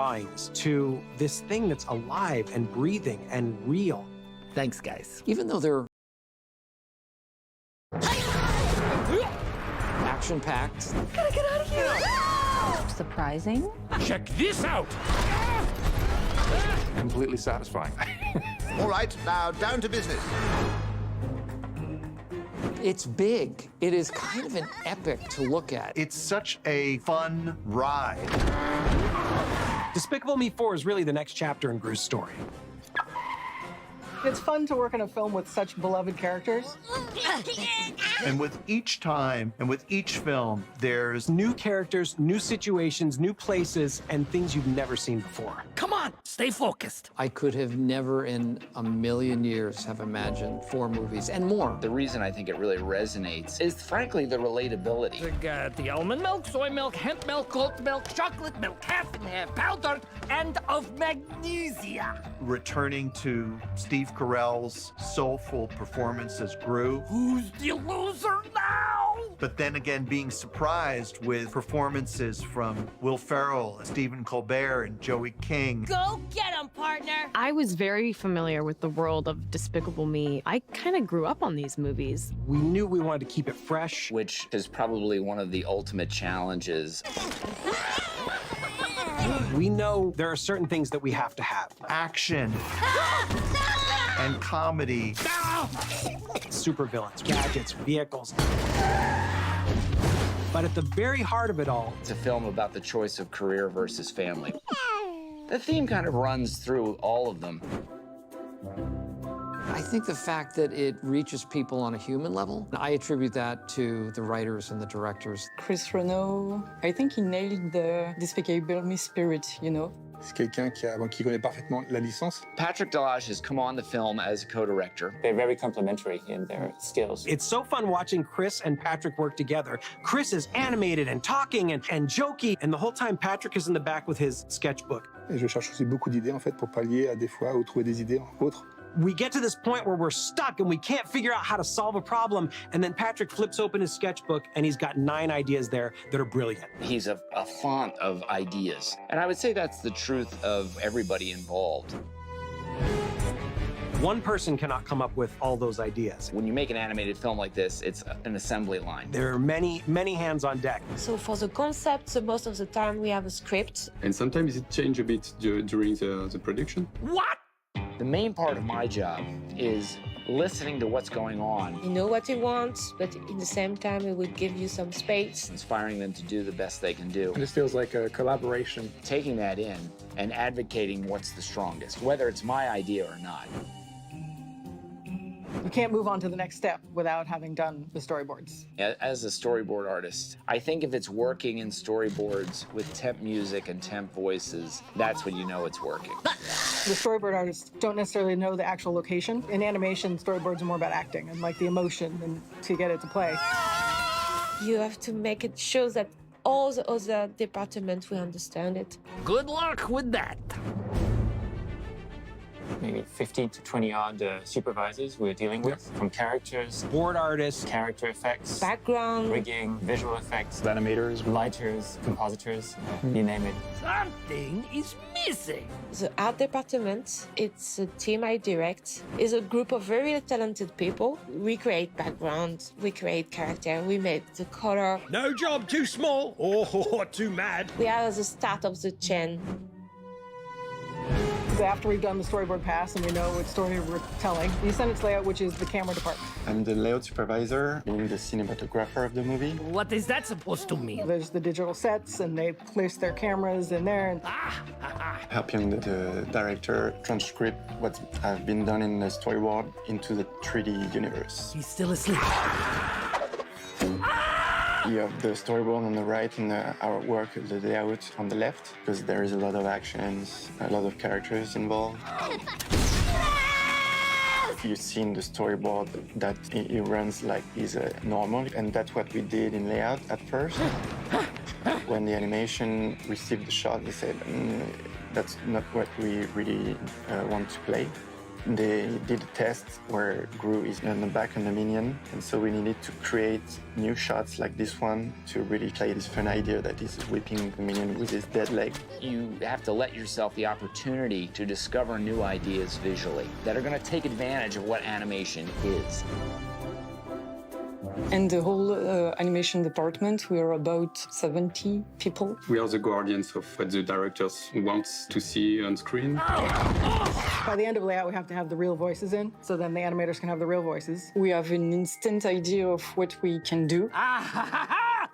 drawings to this thing that's alive and breathing and real. Thanks, guys. Even though they're action-packed. Gotta get out of here! Surprising. Check this out! Completely satisfying. All right, now down to business. It's big. It is kind of an epic to look at. It's such a fun ride. Despicable Me 4 is really the next chapter in Gru's story. It's fun to work on a film with such beloved characters. And with each time and with each film, there's New characters, new situations, new places, and things you've never seen before. Come on, stay focused. I could have never in a million years have imagined 4 movies and more. The reason I think it really resonates is, frankly, the relatability. We got the almond milk, soy milk, hemp milk, oat milk, chocolate milk, half and half, powder, and of magnesia. returning to Steve Carell's soulful performance as Gru, Who's the loser now? but then again being surprised with performances from Will Ferrell, Stephen Colbert, and Joey King. Go get him, partner! I was very familiar with the world of Despicable Me. I kind of grew up on these movies. We knew we wanted to keep it fresh. Which is probably one of the ultimate challenges. We know there are certain things that we have to have. Action and comedy. Supervillains, gadgets, vehicles. But at the very heart of it all, It's a film about the choice of career versus family. The theme kind of runs through all of them. I think the fact that it reaches people on a human level, I attribute that to the writers and the directors. Chris Renault, I think he nailed the Despicable Me spirit, you know? C'est quelqu'un qui connaît parfaitement la licence. Patrick Delage has come on the film as a co-director. They're very complementary in their skills. it's so fun watching Chris and Patrick work together. Chris is animated and talking and jokey, and the whole time Patrick is in the back with his sketchbook. Et je cherche aussi beaucoup d'idées en fait pour pallier à des fois ou trouver des idées autres. We get to this point where we're stuck and we can't figure out how to solve a problem, and then Patrick flips open his sketchbook and he's got 9 ideas there that are brilliant. He's a font of ideas. And I would say that's the truth of everybody involved. One person cannot come up with all those ideas. When you make an animated film like this, it's an assembly line. There are many, many hands on deck. So for the concept, most of the time we have a script. And sometimes it changes a bit during the production. What? The main part of my job is listening to what's going on, You know what you want, but in the same time it would give you some space. inspiring them to do the best they can do, This feels like a collaboration. taking that in and advocating what's the strongest, whether it's my idea or not. You can't move on to the next step without having done the storyboards. As a storyboard artist, I think if it's working in storyboards with temp music and temp voices, that's when you know it's working. The storyboard artists don't necessarily know the actual location. In animation, storyboards are more about acting and like the emotion and to get it to play. You have to make it show that all the other departments will understand it. Good luck with that. Maybe 15 to 20 odd supervisors we're dealing with, from characters, Board artists, character effects, Background. rigging, visual effects, Animators. lighters, compositors, you name it. Something is missing. The art department, it's a team I direct, is a group of very talented people. We create background, we create character, we make the color. No job too small or too mad. We are at the start of the chain. So after we've done the storyboard pass and we know what story we're telling, you send it to layout, which is the camera department. I'm the layout supervisor, being the cinematographer of the movie. What is that supposed to mean? There's the digital sets and they place their cameras in there. And Helping the director transcribe what has been done in the storyboard into the 3D universe. He's still asleep. You have the storyboard on the right and the artwork, the layout on the left, because there is a lot of actions, a lot of characters involved. You see in the storyboard that it runs like it's normal, and that's what we did in layout at first. When the animation received the shot, they said, that's not what we really want to play. They did a test where Gru is on the back of the minion, and so we needed to create new shots like this one to really play this fun idea that he's whipping the minion with his dead leg. You have to let yourself the opportunity to discover new ideas visually that are going to take advantage of what animation is. And the whole animation department, we are about 70 people. We are the guardians of what the directors want to see on screen. By the end of layout, we have to have the real voices in, so then the animators can have the real voices. We have an instant idea of what we can do.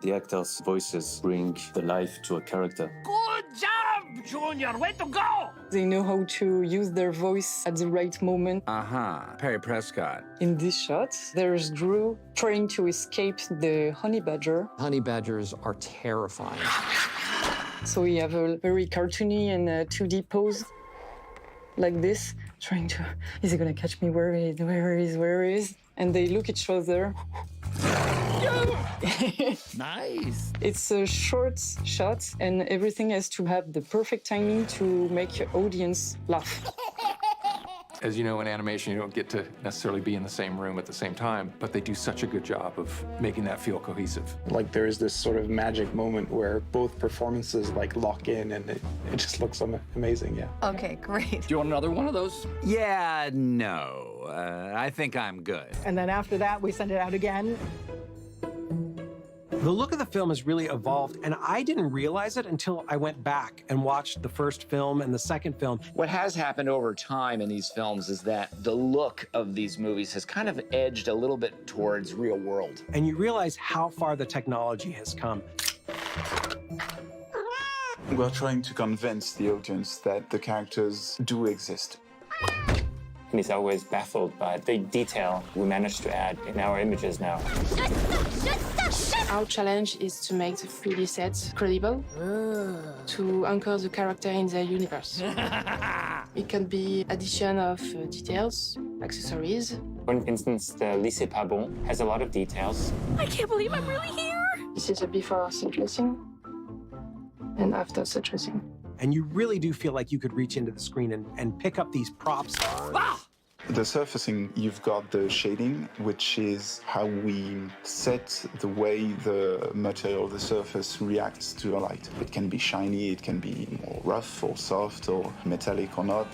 The actors' voices bring the life to a character. Good job, Junior. Way to go! They know how to use their voice at the right moment. Perry Prescott. In this shot, there's Drew trying to escape the honey badger. Honey badgers are terrifying. So we have a very cartoony and 2D pose, like this, trying to, is he gonna catch me? Where is? And they look at each other. Nice. It's a short shot, and everything has to have the perfect timing to make your audience laugh. As you know, in animation, you don't get to necessarily be in the same room at the same time, but they do such a good job of making that feel cohesive. Like there is this sort of magic moment where both performances like lock in, and it just looks amazing, yeah. Okay, great. Do you want another one of those? Yeah, no. I think I'm good. And then after that, we send it out again. The look of the film has really evolved, and I didn't realize it until I went back and watched the first film and the second film. What has happened over time in these films is that the look of these movies has kind of edged a little bit towards real world. And you realize how far the technology has come. We're trying to convince the audience that the characters do exist. And he's always baffled by the detail we managed to add in our images now. Our challenge is to make the 3D sets credible, to anchor the character in their universe. It can be addition of details, accessories. For instance, the Lycée Pabon has a lot of details. I can't believe I'm really here! This is a before set dressing and after set dressing. And you really do feel like you could reach into the screen and pick up these props. The surfacing, you've got the shading, which is how we set the way the material, the surface, reacts to a light. It can be shiny, it can be more rough or soft or metallic or not.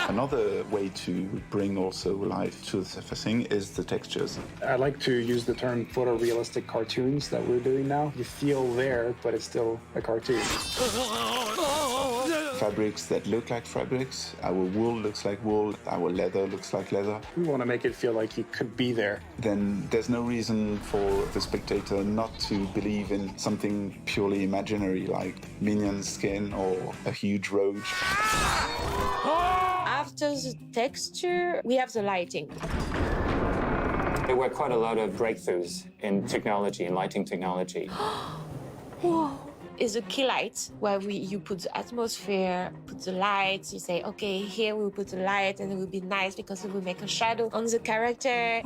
Another way to bring also life to the surfacing is the textures. I like to use the term photorealistic cartoons that we're doing now. You feel there, but it's still a cartoon. Fabrics that look like fabrics. Our wool looks like wool. Our leather looks like leather. We want to make it feel like you could be there. Then there's no reason for the spectator not to believe in something purely imaginary like Minion's skin or a huge roach. After the texture, we have the lighting. There were quite a lot of breakthroughs in technology, in lighting technology. Whoa. Is a key light where you put the atmosphere, put the lights, you say, okay, here we'll put the light and it will be nice because it will make a shadow on the character.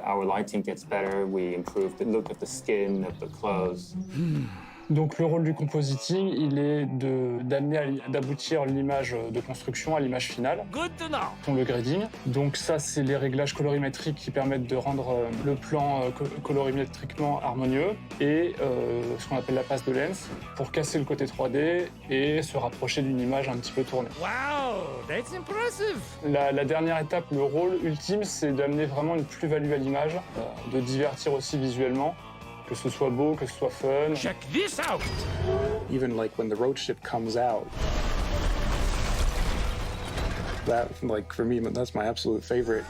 Our lighting gets better, we improve the look of the skin, of the clothes. Donc le rôle du compositing, il est d'aboutir l'image de construction à l'image finale. Good to know. Le grading. Donc ça, c'est les réglages colorimétriques qui permettent de rendre le plan colorimétriquement harmonieux et ce qu'on appelle la passe de lens pour casser le côté 3D et se rapprocher d'une image un petit peu tournée. Wow, that's impressive. La dernière étape, le rôle ultime, c'est d'amener vraiment une plus-value à l'image, de divertir aussi visuellement. Que ce soit beau, que ce soit fun. Check this out! Even like when the road ship comes out, that, like for me, that's my absolute favorite.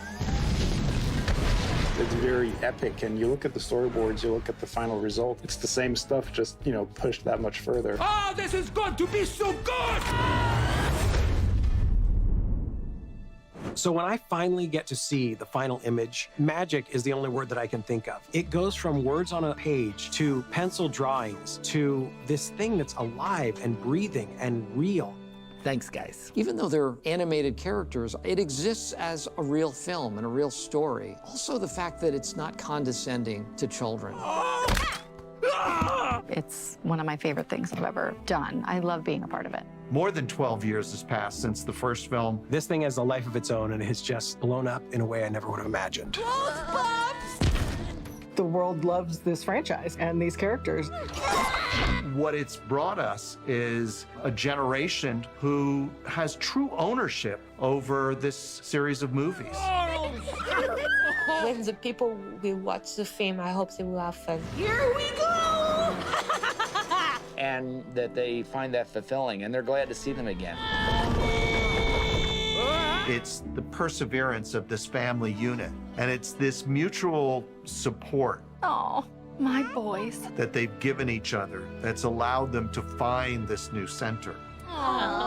It's very epic, and you look at the storyboards, you look at the final result, it's the same stuff, just, you know, pushed that much further. Oh, this is going to be so good! So when I finally get to see the final image, magic is the only word that I can think of. It goes from words on a page to pencil drawings to this thing that's alive and breathing and real. Thanks, guys. Even though they're animated characters, it exists as a real film and a real story. Also, the fact that it's not condescending to children. It's one of my favorite things I've ever done. I love being a part of it. More than 12 years has passed since the first film. This thing has a life of its own, and it has just blown up in a way I never would have imagined. The world loves this franchise and these characters. What it's brought us is a generation who has true ownership over this series of movies. When the people will watch the film, I hope they will have fun. Here we go! And that they find that fulfilling, and they're glad to see them again. It's the perseverance of this family unit, and it's this mutual support Oh, my boys. that they've given each other that's allowed them to find this new center. Aww.